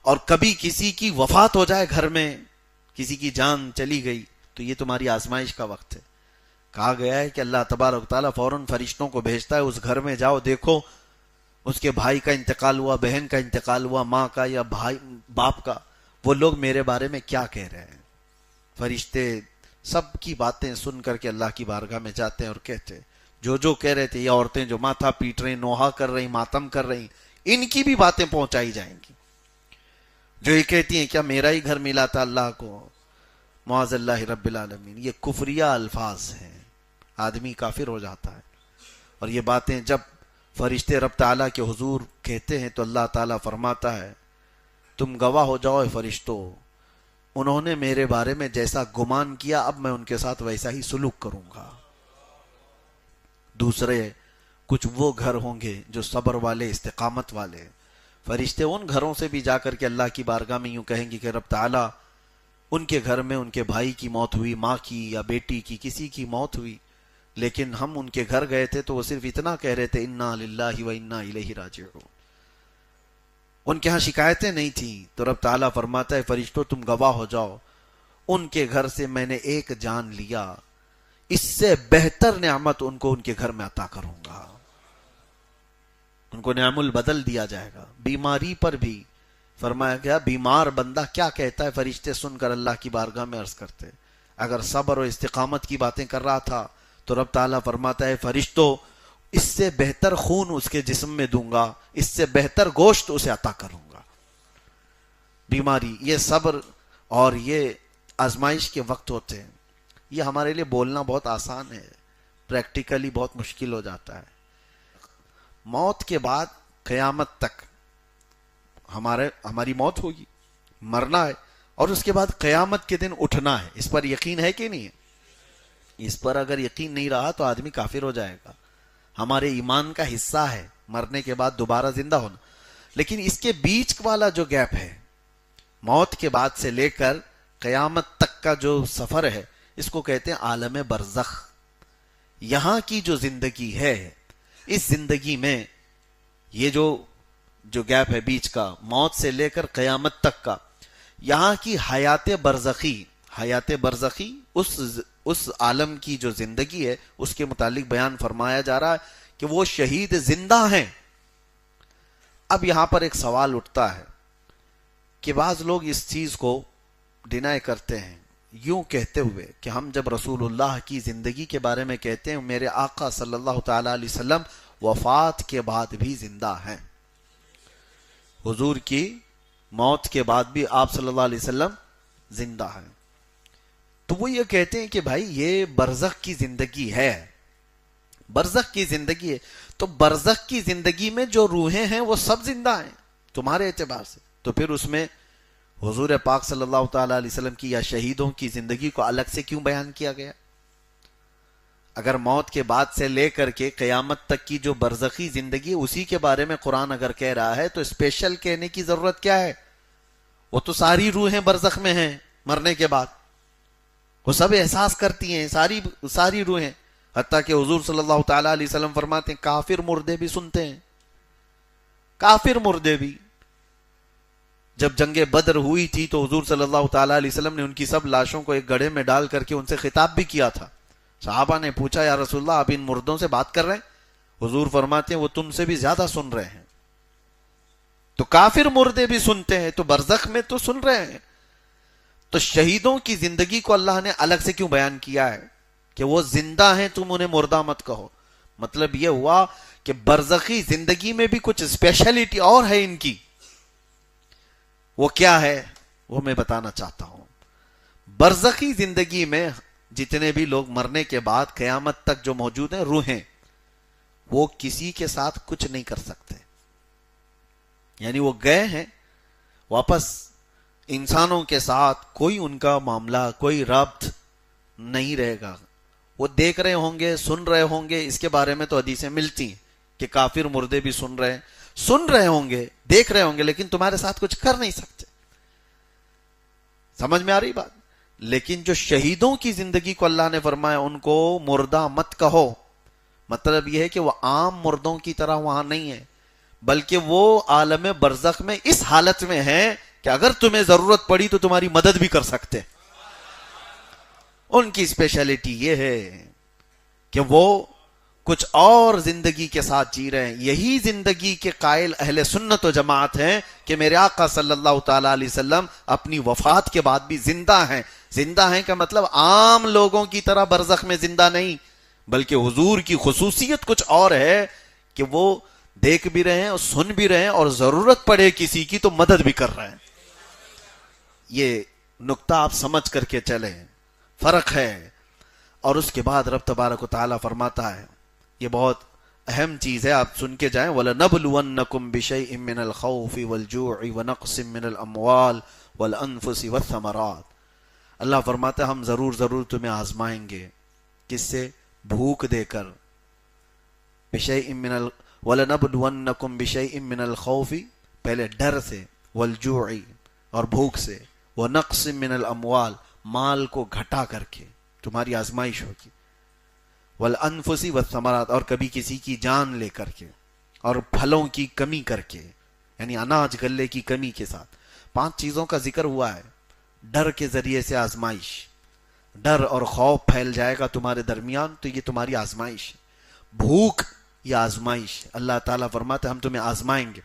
اور کبھی کسی کی وفات ہو جائے گھر میں، کسی کی جان چلی گئی، تو یہ تمہاری آزمائش کا وقت ہے. کہا گیا ہے کہ اللہ تبارک و تعالیٰ فوراً فرشتوں کو بھیجتا ہے، اس گھر میں جاؤ، دیکھو اس کے بھائی کا انتقال ہوا، بہن کا انتقال ہوا، ماں کا یا بھائی باپ کا، وہ لوگ میرے بارے میں کیا کہہ رہے ہیں. فرشتے سب کی باتیں سن کر کے اللہ کی بارگاہ میں جاتے ہیں اور کہتے ہیں جو کہہ رہے تھے. یہ عورتیں جو ماتھا پیٹ رہی، نوحہ کر رہی، ماتم کر رہی، ان کی بھی باتیں پہنچائی جائیں گی. جو یہ کہتی ہیں کیا میرا ہی گھر ملا تھا اللہ کو، معاذ اللہ رب العالمین. یہ کفریہ الفاظ ہیں، آدمی کافر ہو جاتا ہے. اور یہ باتیں جب فرشتے رب تعالیٰ کے حضور کہتے ہیں تو اللہ تعالیٰ فرماتا ہے تم گواہ ہو جاؤ فرشتوں، انہوں نے میرے بارے میں جیسا گمان کیا اب میں ان کے ساتھ ویسا ہی سلوک کروں گا. دوسرے کچھ وہ گھر ہوں گے جو صبر والے، استقامت والے. فرشتے ان گھروں سے بھی جا کر کے اللہ کی بارگاہ میں یوں کہیں گے کہ رب تعالیٰ ان کے گھر میں ان کے بھائی کی موت ہوئی، ماں کی یا بیٹی کی، کسی کی موت ہوئی، لیکن ہم ان کے گھر گئے تھے تو وہ صرف اتنا کہہ رہے تھے انا للہ و انا الیہ راجعون. ان کے ہاں شکایتیں نہیں تھیں. تو رب تعالیٰ فرماتا ہے فرشتوں تم گواہ ہو جاؤ، ان کے گھر سے میں نے ایک جان لیا، اس سے بہتر نعمت ان کو ان کے گھر میں عطا کروں گا. ان کو نعم البدل دیا جائے گا. بیماری پر بھی فرمایا گیا بیمار بندہ کیا کہتا ہے، فرشتے سن کر اللہ کی بارگاہ میں عرض کرتے اگر صبر و استقامت کی باتیں کر رہا تھا تو رب تعالیٰ فرماتا ہے فرشتوں اس سے بہتر خون اس کے جسم میں دوں گا، اس سے بہتر گوشت اسے عطا کروں گا. بیماری، یہ صبر اور یہ آزمائش کے وقت ہوتے ہیں. یہ ہمارے لیے بولنا بہت آسان ہے، پریکٹیکلی بہت مشکل ہو جاتا ہے. موت کے بعد قیامت تک ہماری موت ہوگی، مرنا ہے، اور اس کے بعد قیامت کے دن اٹھنا ہے. اس پر یقین ہے کہ نہیں ہے؟ اس پر اگر یقین نہیں رہا تو آدمی کافر ہو جائے گا. ہمارے ایمان کا حصہ ہے مرنے کے بعد دوبارہ زندہ ہونا. لیکن اس کے بیچ والا جو گیپ ہے، موت کے بعد سے لے کر قیامت تک کا جو سفر ہے، اس کو کہتے ہیں عالم برزخ. یہاں کی جو زندگی ہے، اس زندگی میں یہ جو گیپ ہے بیچ کا، موت سے لے کر قیامت تک کا، یہاں کی حیات برزخی اس عالم کی جو زندگی ہے اس کے متعلق بیان فرمایا جا رہا ہے کہ وہ شہید زندہ ہیں. اب یہاں پر ایک سوال اٹھتا ہے کہ بعض لوگ اس چیز کو ڈینائی کرتے ہیں یوں کہتے ہوئے کہ ہم جب رسول اللہ کی زندگی کے بارے میں کہتے ہیں میرے آقا صلی اللہ تعالی علیہ وسلم وفات کے بعد بھی زندہ ہیں، حضور کی موت کے بعد بھی آپ صلی اللہ علیہ وسلم زندہ ہیں، تو وہ یہ کہتے ہیں کہ بھائی یہ برزخ کی زندگی ہے، برزخ کی زندگی ہے. تو برزخ کی زندگی میں جو روحیں ہیں وہ سب زندہ ہیں تمہارے اعتبار سے، تو پھر اس میں حضور پاک صلی اللہ تعالی علیہ وسلم کی یا شہیدوں کی زندگی کو الگ سے کیوں بیان کیا گیا؟ اگر موت کے بعد سے لے کر کے قیامت تک کی جو برزخی زندگی ہے اسی کے بارے میں قرآن اگر کہہ رہا ہے تو اسپیشل کہنے کی ضرورت کیا ہے؟ وہ تو ساری روحیں برزخ میں ہیں، مرنے کے بعد وہ سب احساس کرتی ہیں، ساری روحیں. حتیٰ کہ حضور صلی اللہ تعالی علیہ وسلم فرماتے ہیں کافر مردے بھی سنتے ہیں. کافر مردے بھی. جب جنگ بدر ہوئی تھی تو حضور صلی اللہ تعالی علیہ وسلم نے ان کی سب لاشوں کو ایک گڑھے میں ڈال کر کے ان سے خطاب بھی کیا تھا. صحابہ نے پوچھا یا رسول اللہ آپ ان مردوں سے بات کر رہے ہیں؟ حضور فرماتے ہیں وہ تم سے بھی زیادہ سن رہے ہیں. تو کافر مردے بھی سنتے ہیں، تو برزخ میں تو سن رہے ہیں. تو شہیدوں کی زندگی کو اللہ نے الگ سے کیوں بیان کیا ہے کہ وہ زندہ ہیں تم انہیں مردہ مت کہو؟ مطلب یہ ہوا کہ برزخی زندگی میں بھی کچھ اسپیشلٹی اور ہے ان کی. وہ کیا ہے وہ میں بتانا چاہتا ہوں. برزخی زندگی میں جتنے بھی لوگ مرنے کے بعد قیامت تک جو موجود ہیں روحیں، وہ کسی کے ساتھ کچھ نہیں کر سکتے. یعنی وہ گئے ہیں واپس، انسانوں کے ساتھ کوئی ان کا معاملہ، کوئی ربط نہیں رہے گا. وہ دیکھ رہے ہوں گے، سن رہے ہوں گے. اس کے بارے میں تو حدیثیں ملتی ہیں کہ کافر مردے بھی سن رہے ہوں گے، دیکھ رہے ہوں گے، لیکن تمہارے ساتھ کچھ کر نہیں سکتے. سمجھ میں آ رہی بات؟ لیکن جو شہیدوں کی زندگی کو اللہ نے فرمایا ان کو مردہ مت کہو، مطلب یہ ہے کہ وہ عام مردوں کی طرح وہاں نہیں ہے، بلکہ وہ عالم برزخ میں اس حالت میں ہیں کہ اگر تمہیں ضرورت پڑی تو تمہاری مدد بھی کر سکتے. ان کی اسپیشلٹی یہ ہے کہ وہ کچھ اور زندگی کے ساتھ جی رہے ہیں. یہی زندگی کے قائل اہل سنت و جماعت ہیں کہ میرے آقا صلی اللہ تعالی علیہ وسلم اپنی وفات کے بعد بھی زندہ ہیں. زندہ ہیں کا مطلب عام لوگوں کی طرح برزخ میں زندہ نہیں، بلکہ حضور کی خصوصیت کچھ اور ہے کہ وہ دیکھ بھی رہے ہیں اور سن بھی رہے ہیں، اور ضرورت پڑے کسی کی تو مدد بھی کر رہے ہیں. یہ نقطہ آپ سمجھ کر کے چلیں، فرق ہے. اور اس کے بعد رب تبارک و تعالیٰ فرماتا ہے، یہ بہت اہم چیز ہے، آپ سن کے جائیں، وَلَنَبْلُوَنَّكُمْ بِشَيْءٍ مِّنَ الْخَوْفِ وَالْجُوعِ وَنَقْصٍ مِّنَ الْأَمْوَالِ وَالْأَنفُسِ وَالثَّمَرَاتِ. اللہ فرماتا ہے ہم ضرور تمہیں آزمائیں گے. کس سے؟ بھوک دے کر. وَلَنَبْلُوَنَّكُمْ بِشَيْءٍ مِّنَ الْخَوْفِ پہلے ڈر سے، وَالْجُوعِ اور بھوک سے، وَنَقْصٍ مِّنَ الْأَمْوَالِ مال کو گھٹا کر کے تمہاری آزمائش ہوگی، وَالْأَنفُسِ وَالثَّمَرَاتِ اور کبھی کسی کی جان لے کر کے، اور پھلوں کی کمی کر کے، یعنی اناج غلے کی کمی کے ساتھ. 5 چیزوں کا ذکر ہوا ہے. ڈر کے ذریعے سے آزمائش، ڈر اور خوف پھیل جائے گا تمہارے درمیان تو یہ تمہاری آزمائش ہے. بھوک یہ آزمائش ہے. اللہ تعالیٰ فرماتا ہے ہم تمہیں آزمائیں گے.